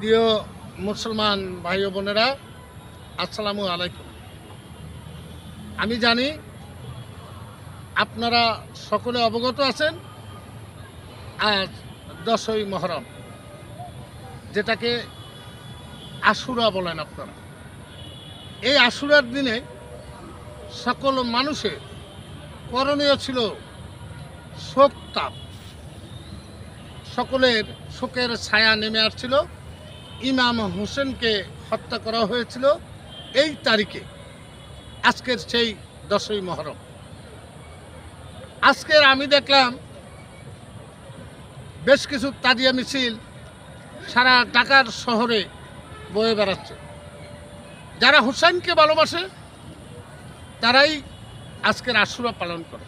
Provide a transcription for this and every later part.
প্রিয় মুসলমান ভাই ও বোনেরা, আসসালামু আলাইকুম। আমি জানি আপনারা সকলে অবগত আছেন, আজ 10ই মহরম, যেটাকে আশুরা বলেন আপনারা। এই আশুরার দিনে সকল মানুষের করণীয় ছিল শোক তাপ। সকলের শোকের ছায়া নেমে আসছিল। ইমাম হোসেনকে হত্যা করা হয়েছিল এই তারিখে, আজকের সেই 10ই মহরম। আজকের আমি দেখলাম বেশ কিছু তাজিয়া মিছিল সারা ঢাকার শহরে বয়ে বেড়াচ্ছে। যারা হোসেনকে ভালোবাসে তারাই আজকের আশুরা পালন করে,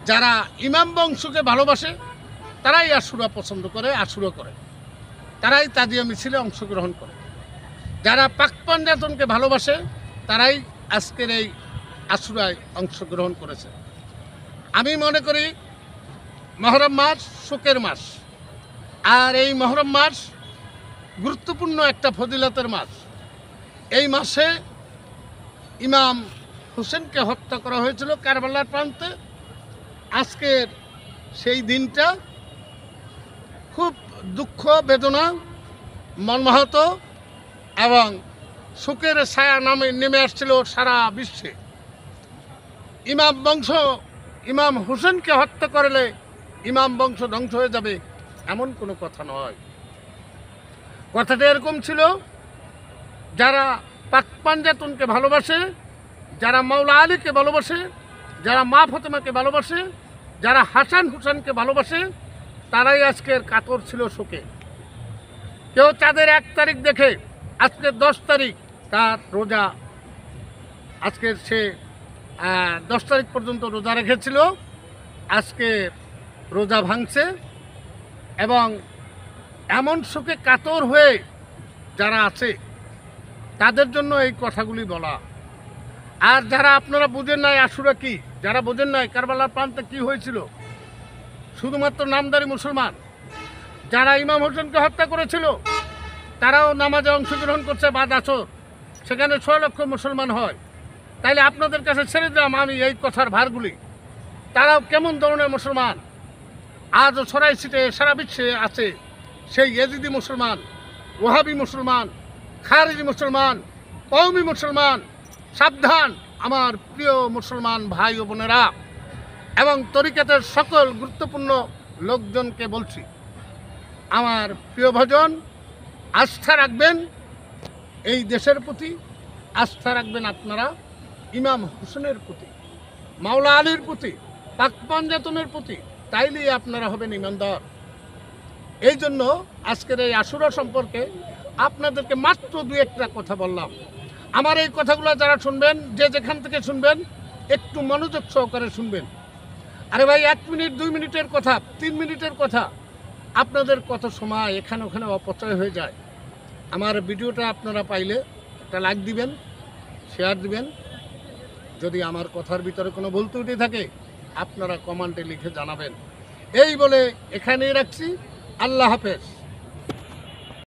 যারা ইমাম বংশকে ভালোবাসে তারাই আশুরা পছন্দ করে, আশুরা করে, তারাই তাজিয়া মিছিলে অংশগ্রহণ করে। যারা পাক পাঞ্জাতনকে ভালোবাসে তারাই আজকের এই আশুরায় অংশগ্রহণ করেছে। আমি মনে করি মহরম মাস শোকের মাস, আর এই মহরম মাস গুরুত্বপূর্ণ একটা ফজিলতের মাস। এই মাসে ইমাম হোসেনকে হত্যা করা হয়েছিল কারবালার প্রান্তে। আজকের সেই দিনটা খুব দুঃখ বেদনা মর্মাহত এবং শোকের ছায়া নেমে আসছিল সারা বিশ্বে। ইমাম বংশ ইমাম হোসেনকে হত্যা করলে ইমাম বংশ ধ্বংস হয়ে যাবে এমন কোনো কথা নয়। কথাটা এরকম ছিল, যারা পাক পাঞ্জাতনকে ভালোবাসে, যারা মাওলা আলীকে ভালোবাসে, যারা মা ফাতেমাকে ভালোবাসে, যারা হাসান হুসেনকে ভালোবাসে, তারাই আজকের কাতর ছিল শোকে। কেউ চাঁদের 1 তারিখ দেখে আজকের 10 তারিখ তার রোজা, আজকের সে 10 তারিখ পর্যন্ত রোজা রেখেছিল, আজকে রোজা ভাঙছে। এবং এমন শোকে কাতর হয়ে যারা আছে তাদের জন্য এই কথাগুলি বলা। আর যারা আপনারা বুঝেন নাই আশুরা কি, যারা বোঝেন নাই কারবালার প্রান্তে কি হয়েছিল, শুধুমাত্র নামদারি মুসলমান যারা ইমাম হোসেনকে হত্যা করেছিল তারাও নামাজে অংশগ্রহণ করছে বাদ আসর, সেখানে 6 লক্ষ মুসলমান হয়। তাইলে আপনাদের কাছে ছেড়ে দিলাম আমি এই কথার ভারগুলি, তারাও কেমন ধরনের মুসলমান আজও ছড়াই ছিটে সারা বিশ্বে আছে। সেই ইয়েজিদি মুসলমান, ওয়াহাবি মুসলমান, খারিজি মুসলমান, কওমি মুসলমান। সাবধান আমার প্রিয় মুসলমান ভাই ও বোনেরা এবং তরিকাতের সকল গুরুত্বপূর্ণ লোকজনকে বলছি, আমার প্রিয় ভজন, আস্থা রাখবেন এই দেশের প্রতি, আস্থা রাখবেন আপনারা ইমাম হোসেনের প্রতি, মাওলা আলীর প্রতি, পাক পাঞ্জাতনের প্রতি, তাইলেই আপনারা হবেন ইমানদার। এই জন্য আজকের এই আশুরা সম্পর্কে আপনাদেরকে মাত্র 2-1টা কথা বললাম। আমার এই কথাগুলো যারা শুনবেন, যে যেখান থেকে শুনবেন, একটু মনোযোগ সহকারে শুনবেন। আরে ভাই 1 মিনিট 2 মিনিটের কথা, 3 মিনিটের কথা, আপনাদের কত সময় এখানে ওখানে অপচয় হয়ে যায়। আমার ভিডিওটা আপনারা পাইলে একটা লাইক দিবেন, শেয়ার দিবেন। যদি আমার কথার ভিতরে কোনো ভুল ত্রুটি থাকে আপনারা কমেন্টে লিখে জানাবেন। এই বলে এখানেই রাখছি। আল্লাহ হাফেজ।